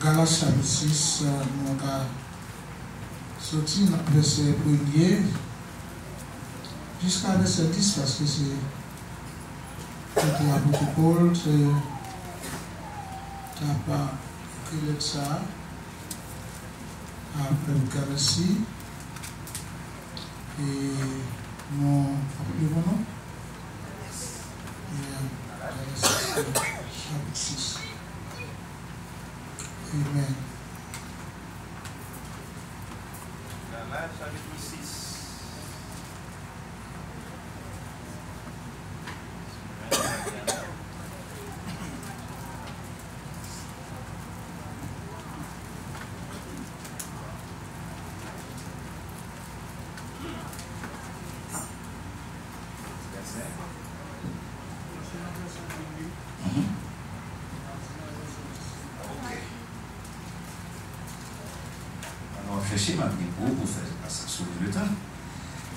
Galates chapitre 6, nous avons sorti dans le verset 1er jusqu'à verset 10 parce que c'est l'apôtre Paul qui n'a pas écrit ça après le Galatie. Et nous appelons chapitre 6. Amen. Galates chapitre 6.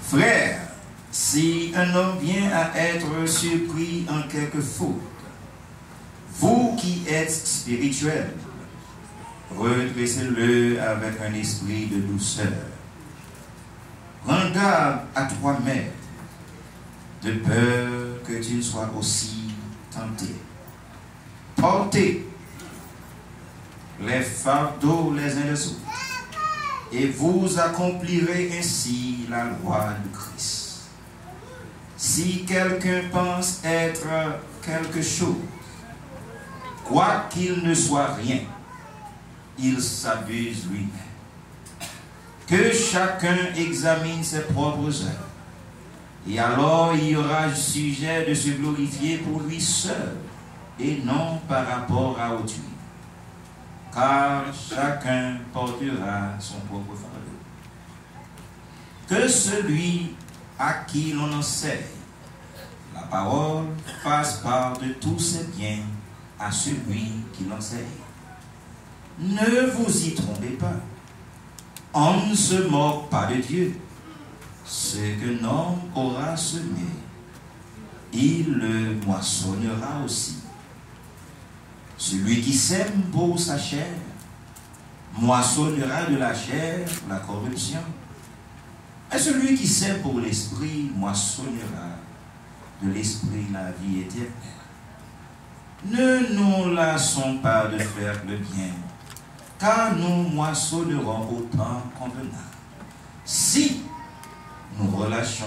Frères, si un homme vient à être surpris en quelque faute, vous qui êtes spirituels, redressez-le avec un esprit de douceur. Rends garde à toi-même, de peur que tu sois aussi tenté. Portez les fardeaux les uns des autres, et vous accomplirez ainsi la loi de Christ. Si quelqu'un pense être quelque chose, quoiqu'il ne soit rien, il s'abuse lui-même. Que chacun examine ses propres œuvres, et alors il y aura sujet de se glorifier pour lui seul, et non par rapport à autrui. Car chacun portera son propre fardeau. Que celui à qui l'on enseigne la parole fasse part de tous ses biens à celui qui l'enseigne. Ne vous y trompez pas. On ne se moque pas de Dieu. Ce que l'homme aura semé, il le moissonnera aussi. Celui qui sème pour sa chair moissonnera de la chair la corruption. Et celui qui sème pour l'esprit moissonnera de l'esprit la vie éternelle. Ne nous lassons pas de faire le bien, car nous moissonnerons au temps convenable. Si nous ne relâchons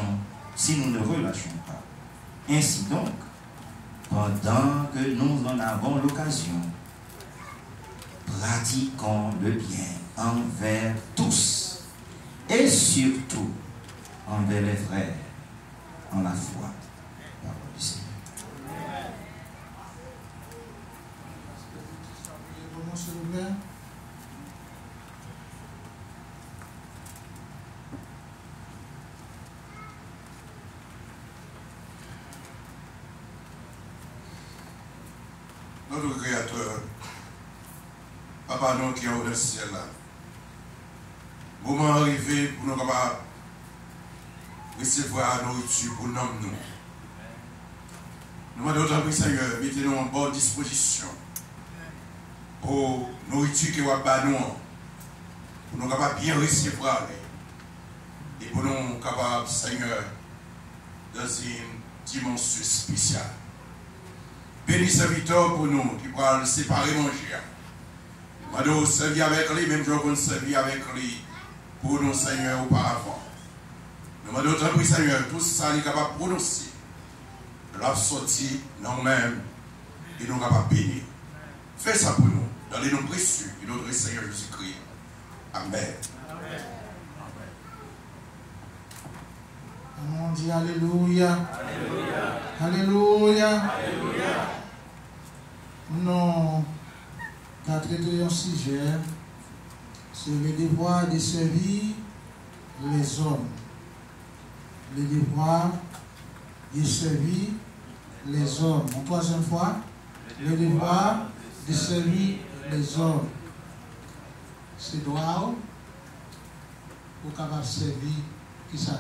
pas. Ainsi donc, pendant que nous en avons l'occasion, pratiquons le bien envers tous et surtout envers les frères en la foi. Parole du Seigneur. Notre Créateur, Papa nous qui est au ciel là, moment arrivé pour nous capables recevoir la nourriture pour nous. Nous demandons, Seigneur, mettez-nous en bonne disposition pour la nourriture qui va nous, pour nous capables bien recevoir et pour nous capables, Seigneur, dans une dimension spéciale. Bénis serviteur pour nous qui pourra séparer manger. Nous allons servir avec lui, même si on servir avec lui pour nous, Seigneur, auparavant. Nous allons Seigneur, tout ça est capable de prononcer. La sortie, nous-mêmes, et nous capables de bénir. Fais ça pour nous, dans les noms précieux de notre Seigneur Jésus-Christ. Amen. On dit Alléluia. Alléluia. Alléluia. Alléluia. Non, tu as traité un sujet, c'est le devoir de servir les hommes. Le devoir de servir les hommes. En troisième fois, le devoir de servir les hommes. C'est droit pour capable servir qui ça?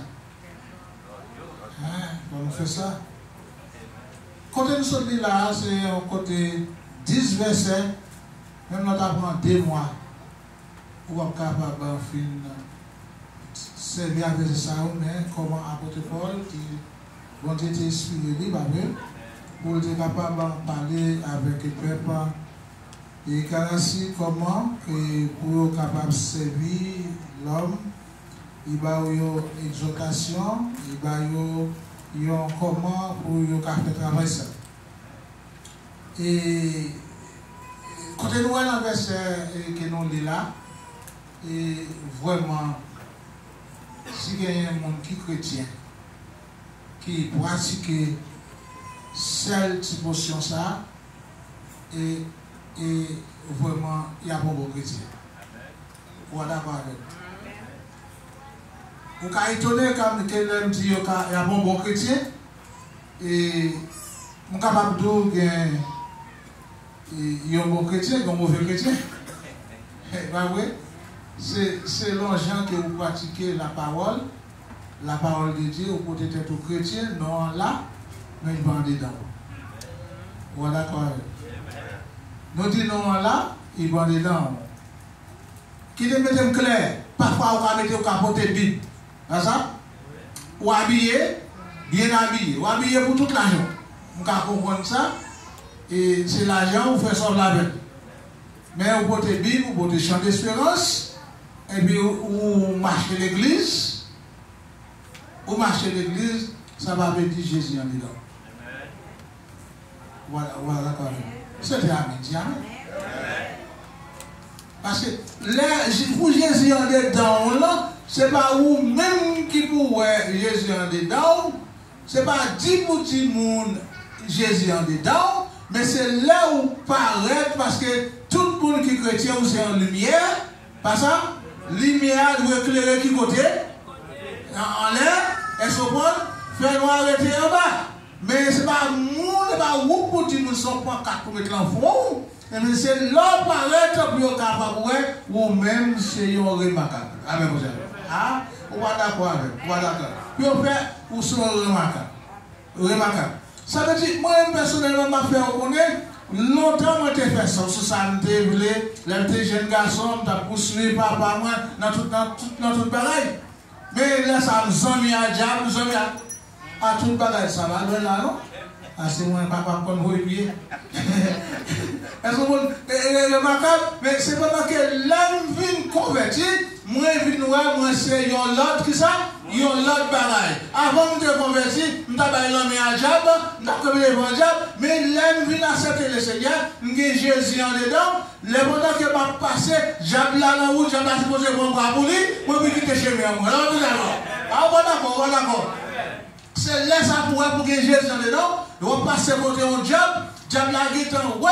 On fait ça. Côté nous sommes là, c'est au côté 10 versets Même nous avons 2 mois pour être capable de faire servir avec ça, mais comment apôtre Paul, qui vont être inspiré libre pour être capable de parler avec le peuple et ainsi comment pour être capable de servir l'homme, il va y avoir une exhortation, il va y avoir comment pour être capable de travailler ça. Et quand nous voyons le verset que nous lisons là, et vraiment, si il y a un monde qui est chrétien, qui pratique cette portion ça, et vraiment, il y a un bon chrétien. Vous êtes d'accord avec vous? Vous êtes étonné quand quelqu'un dit qu'il y a un bon chrétien, et vous êtes capable de dire qu'il y a un bon chrétien et un mauvais chrétien. C'est l'engin que vous pratiquez la parole de Dieu, vous pouvez être chrétien, non là, mais il va dedans. Vous êtes d'accord? Nous disons non là, il va dedans. Qui te mette clair, parfois vous pouvez mettre au capote de Bible. C'est ça? Ou habillé, bien habillé, ou habillé pour toute l'argent. Vous pouvez comprendre ça, et c'est l'argent, vous faites ça avec. Mais vous pouvez Bible, vous pouvez chant d'espérance. Et puis, vous marchez l'église, ça va dire Jésus en dedans. Voilà, d'accord. C'était à midi, hein? Parce que pour Jésus en dedans, c'est pas vous-même qui pouvez Jésus en dedans, c'est pas 10 pour 10 monde Jésus en dedans, mais c'est là où paraît, parce que tout le monde qui est chrétien, c'est en lumière, pas ça? Lumière doit éclairer qui côté? En l'air, et se prendre, faire noir arrêter en bas. Mais ce n'est pas monde, ce n'est pas vous pour dire que nous ne sommes pas 4 pour mettre l'enfant. Mais c'est là où paraître pour être capable, ou même c'est remarquable. Amen, vous savez. Ah, on va d'accord avec vous. Puis on fait, ou sont remarquable. Ça veut dire, moi-même personnellement, je fais reconnaître. Longtemps, moi, j'ai fait ça. Sur ça, je voulais, les jeunes garçons, je poursuivi papa, moi, dans tout pareil. Mais là, ça me zomie à diable, nous sommes à tout pareil. Ça va, là, non? Ah, c'est moi, papa, comme vous, et puis. Est-ce que vous remarquable? Mais c'est pas parce que l'âme vient convertir, moi, je viens voir, moi, c'est yon l'autre qui ça? Yon l'autre pareil. Avant de me convertir, je n'ai pas l'homme à diable, je n'ai pas l'évangile, mais l'âme vient accepter le Seigneur, j'ai Jésus en dedans, les moments que je passe, j'habite là dans la route, j'habite supposé pour moi pour lui, moi, je vais quitter chez moi. Alors, vous d'accord? Ah, bon, d'accord. C'est là ça pour que Jésus en dedans, on passe côté au diable, diable la guitare, ouais,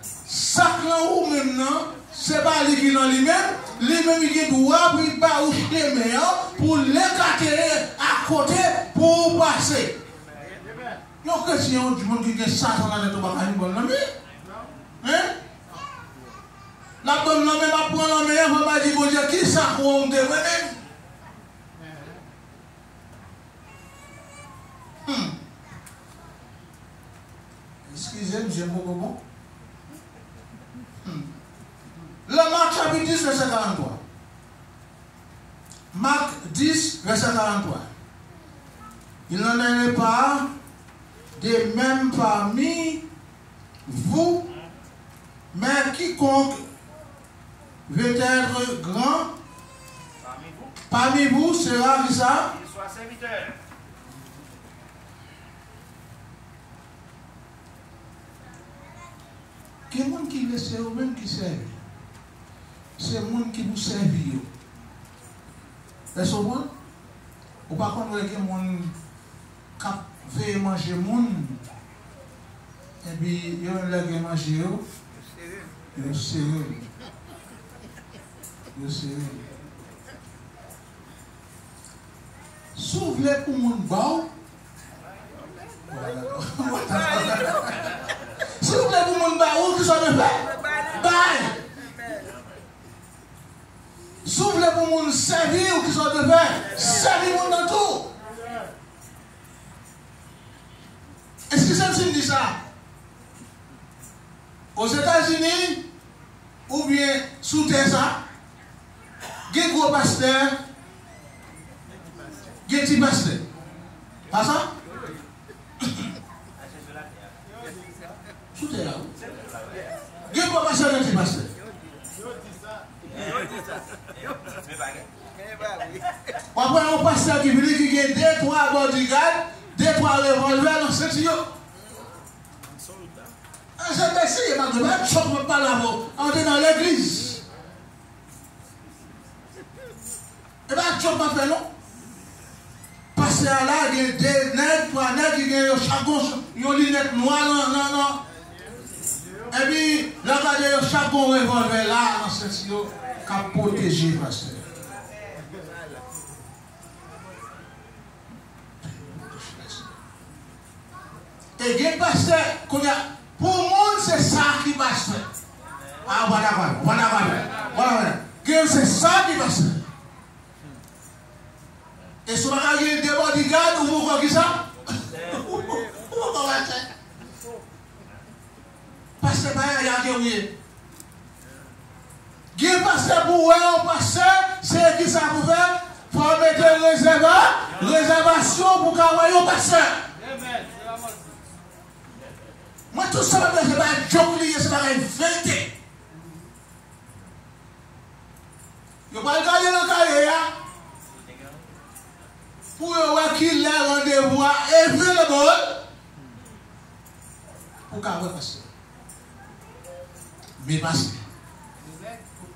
sac là où maintenant, c'est pas lui qui dans lui-même il doit puis pas ou chemin pour l'écarter à côté pour passer. Non, question du monde qui est ça dans la tête, on va une bonne amie. Hein? La bonne amie va prendre la meilleure, on va dire, bon Dieu, qui ça pour on devenir? Excusez-moi, j'aime beaucoup bon. Le Marc chapitre 10, verset 43. Marc 10, verset 43. Il n'en est pas de même parmi vous, mais quiconque veut être grand parmi vous sera qui ça? Qu'il soit serviteur. Quel monde qui veut servir ou même qui sert? C'est le monde qui vous servir. Est-ce que vous ou par contre, il y a des gens qui veulent manger monde et puis il y a des gens qui manger ils serrent. S'ouvre pour mon bas. S'il vous plaît, pour mon bas, où qui sont de fait? Bye! S'il vous plaît, pour mon servir, où qui sont de fait? Servir mon dans tout. Est-ce que ça me dit ça? Aux États-Unis, ou bien sous terre ça, il y a un gros pasteur, il y a un petit pasteur. Pas ça? Sous terre. Il y a un gros pasteur et un petit pasteur. Après, un pasteur qui vient qui a 2-3 bodyguards, 2-3 revolvers dans ce tuyau. C'est merci, il m'a dit, je ne peux pas là-bas. On est dans l'église. Et bien, je ne peux pas faire non. Pasteur là, il y a 2 nègres, 3 nègres qui ont chaque une lunette noire, non. Et puis, là, il y a chaque revolver là, dans ce tuyau, qui a protégé le pasteur. Et il y a un pasteur qu'on a. Pour le monde, c'est ça qui passe. Ah, voilà. C'est ça qui passe. Et si on a des bodyguards, vous voyez ça? Pasteur, il y a un guerrier. Il y a un pasteur pour un pasteur, c'est qui ça pour faire? Il faut mettre une réservation pour qu'un pasteur. Moi, tout ça, c'est pas un joke, c'est pas une vérité. Je ne vais pas regarder dans le cahier. Pour voir qu'il a rendez-vous available pour qu'il y ait pasteur. Mais pasteur.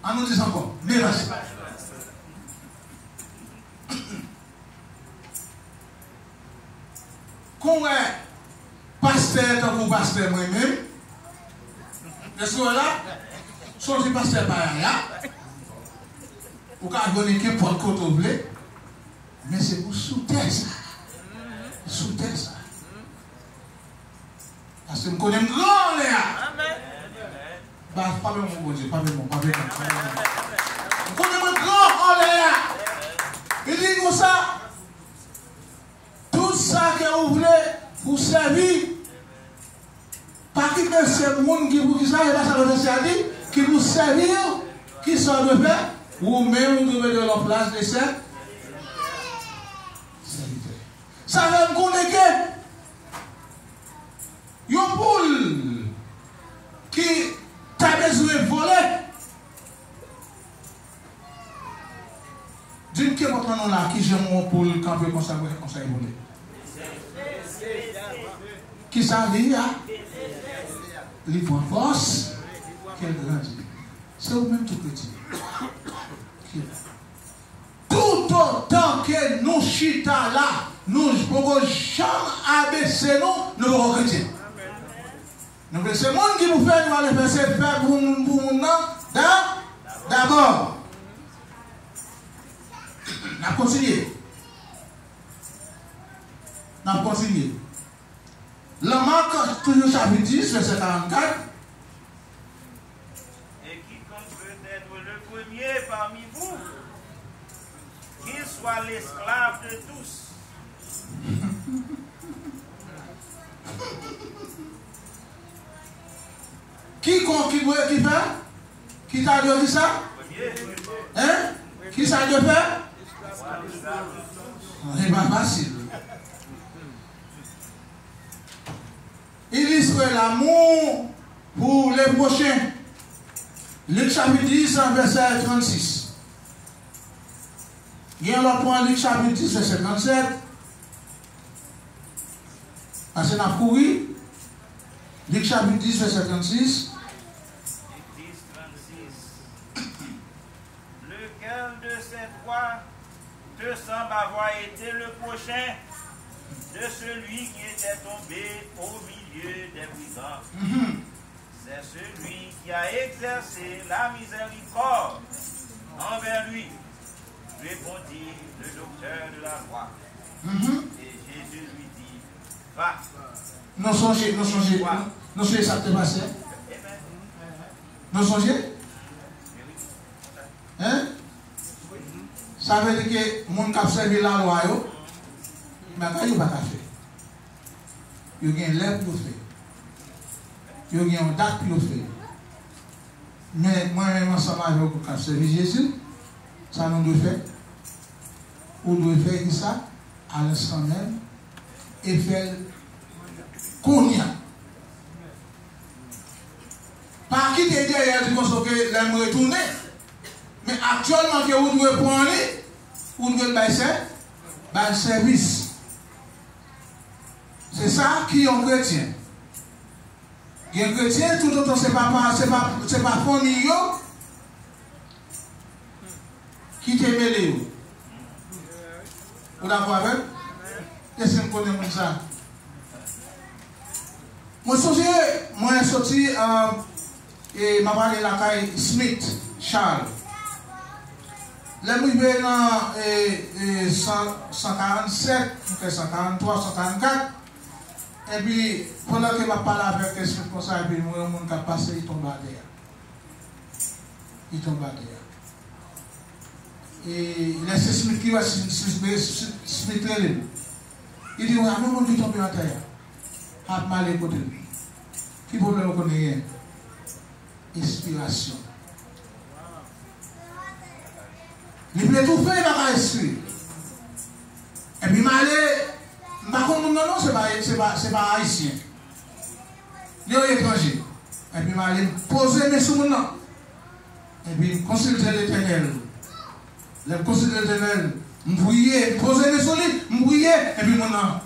On nous dit encore, mais pasteur. Comment pasteur comme vous pasteur moi-même, est-ce que là, soit je pasteur par là, ou quand vous avez qu'un point de côté blé, mais c'est pour sous-terre ça. Sous-terre ça. Parce que je connais un grand Léa. Bah, pas même mon Dieu, pas même mon. Je connais un grand Léa. Il dit comme ça, tout ça que vous voulez, pour servir, pas qui que c'est le monde qui vous dit ça, et pas ça le servir, qui vous servir, qui sont de faire, ou même vous devez de leur place de servir. Ça va me connaître une poule qui t'a besoin de voler. Dis-moi qui est votre nom là, qui j'aime mon poule quand vous consacrez voler. Qui ça dit là? Il voit force, qu'elle grandit. C'est vous-même tout petit. Tout autant que nous chita là, nous ne pouvons jamais abaisser nous pouvons chrétiens. Donc c'est le monde qui vous fait, nous allons faire pour nous d'abord. On continue. La marque, toujours chapitre 10, verset 44. Et quiconque peut être le premier parmi vous, qu'il soit l'esclave de tous. Quiconque qui fait? Qui t'a dit ça? Hein? Qui ça de faire? C'est pas facile. Il illustre l'amour pour les prochains. Luc chapitre 10, verset 36. Il y a un point, Luc chapitre 10, verset 37. Parce qu'on a couru. Luc chapitre 10, verset 36. Lequel de ces trois te semble avoir été le prochain de celui qui était tombé au milieu des brigands? C'est celui qui a exercé la miséricorde envers lui, répondit le docteur de la loi. Et Jésus lui dit, va. Nous songez ça te passe. Nous songez? Hein? Ça veut dire que les gens qui ont servi la loi, mais quand ils n'ont pas fait, ils ont une lèvre pour faire. Ils ont une date pour faire. Mais moi-même, ensemble avec vous, quand servir Jésus, ça nous doit faire. Vous devez faire ça à l'instant même et faire qu'on y a. Pas quitter derrière du conseil que l'aime retourner. Mais actuellement, que vous devez prendre, vous devez faire un service. C'est ça qui est un chrétien. Un chrétien, tout autant, ce n'est pas famille qui te mêlé. Vous d'accord avec? Qu'est-ce que vous connaissez ça? Moi, je suis sorti et m'a parlé de la caille Smith, Charles. Là, je suis dans 147, 143, 144. Et puis, pendant que je parle avec Smith comme ça, et puis, le monde qui a passé, il tombe à terre. Il tombe à terre. Et il laisse Smith qui va Smith là. Il dit, ouais, le monde qui tombe à terre. A mal écouté. Qui problème qu'on ait? Inspiration. Il peut tout faire dans l'esprit. Et puis, par contre, non, c'est pas haïtien. Il est étranger. Et puis, je poser mes sous maintenant. Et puis, consulter l'Éternel. Le consulter l'Éternel. Je prier, poser mes sous, je prier. Et puis, maintenant,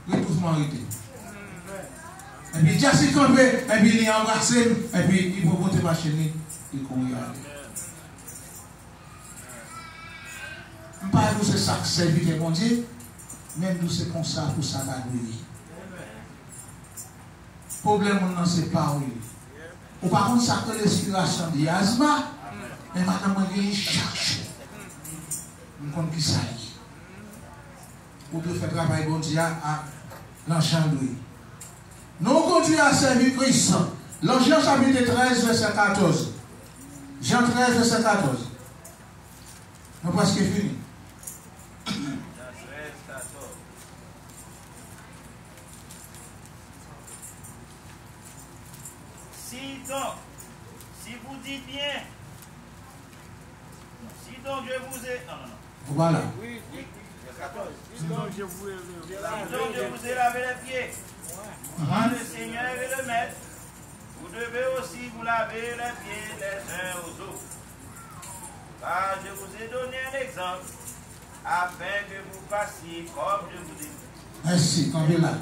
je vais tout m'arrêter. Et puis, Jassi campé, et puis, il a embrassé, et puis, il va monter ma chaîne, il court y aller. Je ne parle pas de ça que c'est vite, mon Dieu. Même nous, c'est comme ça pour ça va briller. Le problème, ce n'est pas oui. Ou par contre, ça que l'inspiration de Yazma, mais maintenant, je vais chaque jour. Je ne connais qui ça y est. Vous devez faire travail, bon Dieu, à l'enchandouille. Nous continuons à servir Christ. Dans Jean chapitre 13, verset 14. Jean 13, verset 14. Nous avons presque fini. Si vous dites bien, si donc je vous ai... Non. Voilà. Oui. Si donc je vous ai lavé les pieds, moi le Seigneur et le Maître, vous devez aussi vous laver les pieds les uns aux autres. Car je vous ai donné un exemple, afin que vous fassiez comme je vous ai dit. Merci, quand là.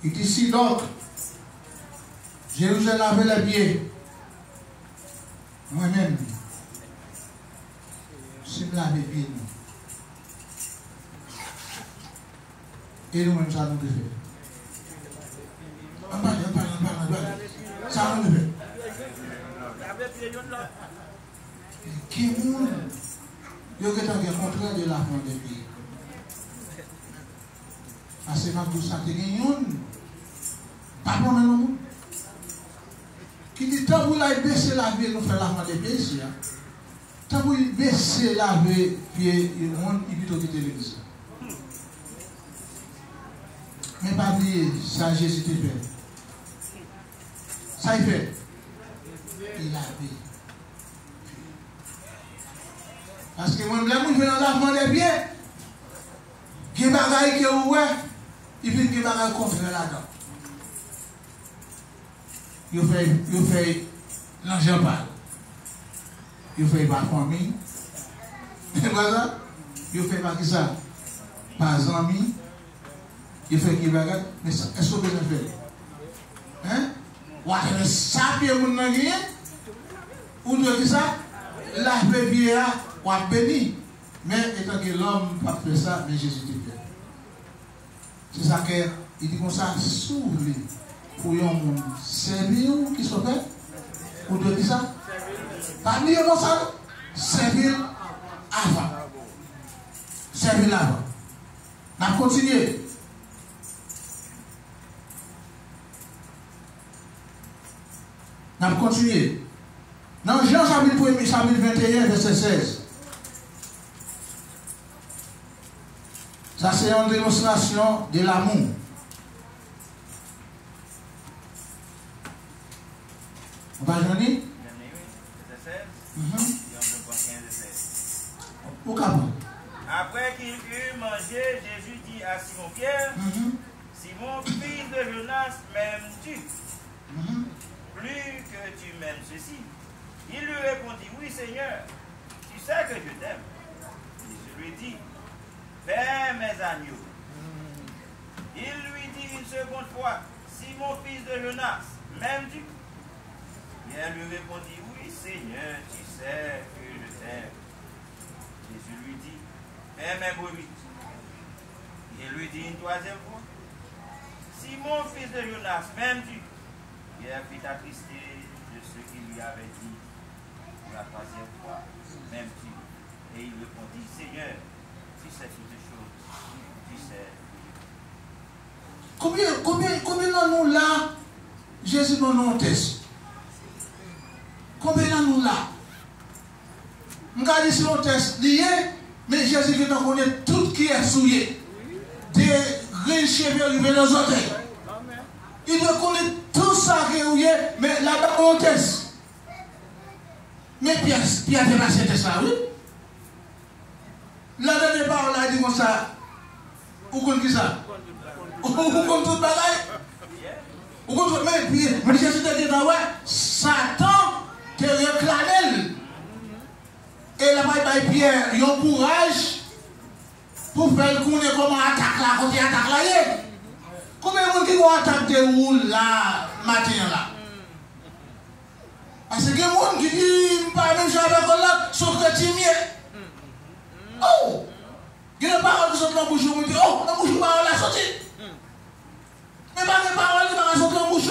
Il dit ici donc, je vous ai lavé les pieds. Moi-même, je me lave les pieds. Et nous-mêmes, ça nous fait. Ça nous fait. Qui est monde? Il y a un contraire de la fin des pieds. Parce que tout ça, c'est un pas bon, non? Qui dit, tant que vous avez baissé la vie, nous faisons la fin des pieds ici. Tant que vous baissez la vie, pied, il plutôt quitter l'église. Mais pas oublier, ça Jésus te fait. Ça il fait. Il a fait. Parce que moi, je vais dans l'avant des pieds. Il y a des bagailles qui sont ouverts. Il y a des bagailles contraires là-dedans. Il fait l'argent pas. Il fait pas famille. C'est pas ça? Il fait pas qui ça? Pas amis. Il fait qui bagarre, mais est-ce que vous avez fait? Hein? Ou avez ça, puis vous n'avez rien? Ou vous avez ça? La bébé ou a béni. Mais étant que l'homme n'a pas fait ça, mais Jésus te fait. C'est ça qu'il dit comme ça, s'ouvre pour un monde servir qui soit fait. Ou de dire ça? Pas dire comme ça? Servir avant. Servir avant. On va continuer. On va continuer. Dans Jean chapitre 1, chapitre 21, verset 16. Ça, c'est une démonstration de l'amour. On va joindre? m'aimes-tu? Plus que tu m'aimes ceci. Il lui répondit, oui Seigneur, tu sais que je t'aime. Jésus lui dit, fais mes agneaux. Il lui dit une seconde fois, Simon fils de Jonas, m'aimes-tu? Pierre lui répondit, oui Seigneur, tu sais que je t'aime. Jésus lui dit, fais mes brebis. Il lui dit une troisième fois, Simon fils de Jonas, m'aimes-tu? Pierre fut attristé de ce qu'il lui avait dit pour la troisième fois, m'aimes-tu? Et il répondit, Seigneur, tu sais toutes choses, tu sais. Combien d'années là, Jésus nous nous teste? Combien d'années là? Je regarde si on teste lié, mais Jésus qui nous connaît tout qui est souillé. Des grands cheveux arrivés dans les oreilles. Il doit connaître tout ça qui est ouillé, mais là-bas on teste. Mais Pierre a passé de ça, oui? La dernière parole a dit comme ça. Où qu'on ça? Où qu'on tout bagaille? Où qu'on tout, mais Jésus te dit, ouais, Satan te réclame. Et là-bas, Pierre, il a un courage pour faire connaître comment attaquer là, quand il attaque là. Combien de gens qui vont attaquer où là, matin là? Parce que il y a des gens qui disent, pas même chose avec là, sont chrétiens. Oh! Il y a des paroles qui sont dans la bouche, on dit, oh, la bouche parole a sorti. Mais pas des paroles qui sont dans la bouche.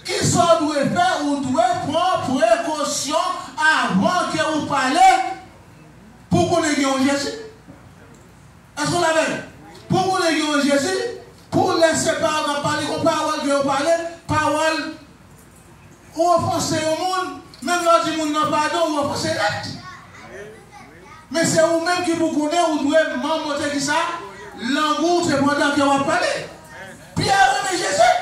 Qui sont doit faire ou doit prendre précaution avant que vous parlez pour qu'on ait un Jésus. Est-ce qu'on l'avait? Pour qu'on ait un Jésus, pour laisser parler comme parole que vous parlez, parole ou offenser au monde, même quand le monde n'a pas pardon, ou offenser l'être. Mais c'est vous-même qui vous connaissez, vous devez m'en qui ça, l'amour, c'est pendant que vous parlez. Pierre aimait Jésus.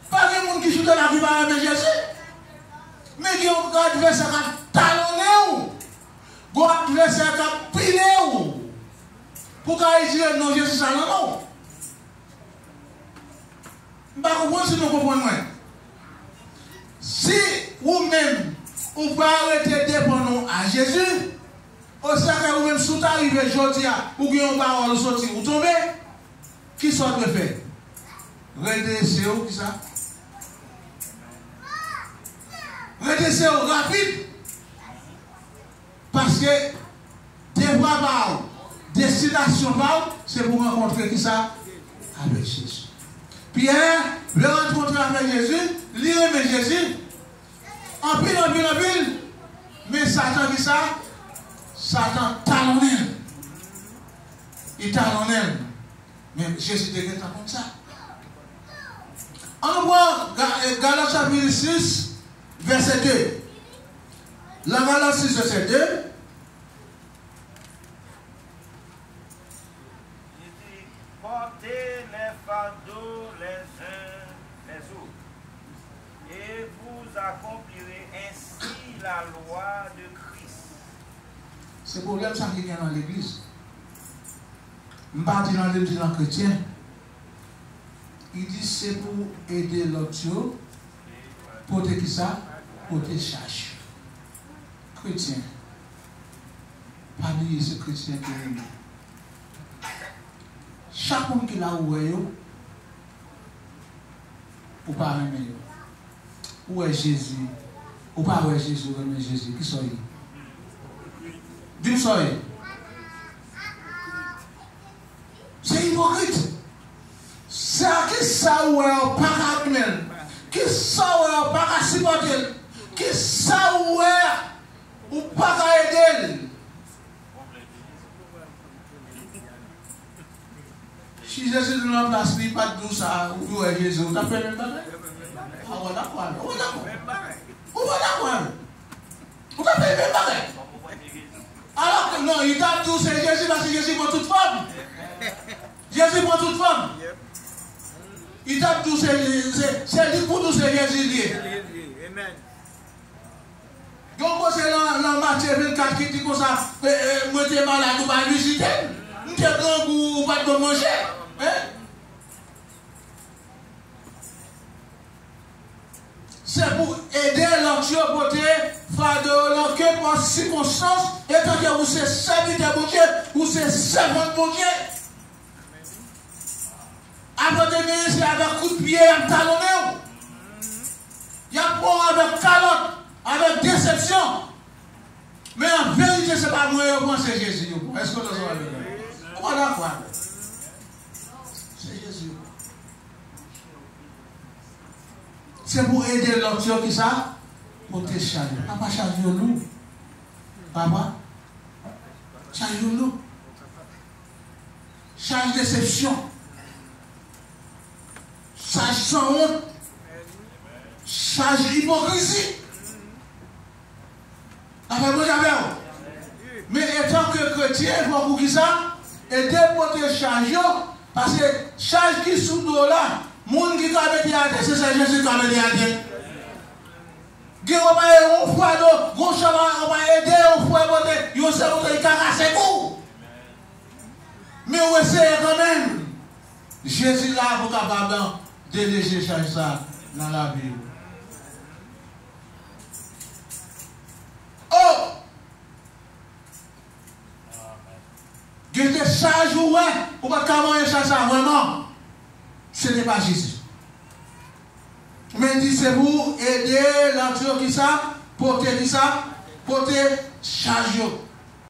Pas de monde qui joue dans la vie va aimer Jésus. Mais qui ont un adversaire qui a talonné ou, un adversaire qui a pilé ou, pour qu'il dise non, Jésus, ça non. Je ne comprends pas si nous comprenons. Si vous-même, vous ne pouvez arrêter de dépendre à Jésus, au sein que vous-même, si vous arrivez aujourd'hui, ou que vous parole sortir, vous tombez, qui sont de faire? Redescendez où, qui ça? Redescendez rapide. Parce que, départ, destination, c'est pour rencontrer qui ça? Avec Jésus. Pierre, le rencontrer avec Jésus, lui aimer Jésus, en pile, mais Satan qui ça? Satan talonne. Il talonne. Mais Jésus était comme ça. On voit Galates chapitre 6, verset 2. La Galates 6, verset 2. Il dit, portez les fardeaux les uns les autres, et vous accomplirez ainsi la loi de Christ. C'est le problème ça qui vient dans l'église. Je ne parle pas dans l'église chrétien. Il dit c'est pour aider l'autre, pour te qui ça? Pour te chercher. Chrétien. Pas oublier ce chrétien qui est. Chaque monde qui l'a oué, ou pas aimer. Où est Jésus? Ou pas où est Jésus? Où est Jésus? Qui sont-ils? Dis-moi. C'est hypocrite. C'est à qui ça ou est pas à même. Qui ça ou est pas à supporter. Qui ça ou est ou pas à aider. Si Jésus est dans la place, il n'y a pas de tout ça. Où est Jésus? Vous avez même pas? Ah, voilà quoi. Vous avez même pas? Alors que non, il tape tout, c'est Jésus parce que Jésus prend toute forme. Jésus prend toute forme. Il tape tout, c'est lui pour tout, c'est Jésus lié. Amen. Donc, c'est dans Matthieu 24 qui dit comme ça, moi, tu es malade, tu vas visiter. Tu es grand ou pas de manger. c'est pour aider l'autre côté, fardeau, l'enquête par circonstance, et tant que vous êtes serviteur de Dieu, vous êtes servant de Dieu. Après de ministres avec coup de pied, avec talonné, il y a pas avec calotte, avec déception. Mais en vérité, ce n'est pas moi qui pense c'est Jésus. Est-ce que nous sommes avec nous? On va d'accord. C'est Jésus. C'est pour aider l'autre qui ça, pour te charger. Papa, charge-nous. Papa, charge-nous. Charge déception. Charge sans honte. Charge hypocrisie. Mais étant que chrétien, il faut pour qui ça, aider pour te charger, parce que charge qui sous dos là, monde qui t'a mis à terre, c'est ça Jésus qui t'a mis à terre. On va aider, on va aider, on va casser tout. Mais on essaie quand même. Jésus là pour capable de déléger charge ça dans la vie. Oh! Je te charge ou ouais, ou pas comment il charge ça vraiment. Ce n'est pas Jésus. Mais dit c'est pour aider l'autre qui ça, pour te dire ça, pour te charger.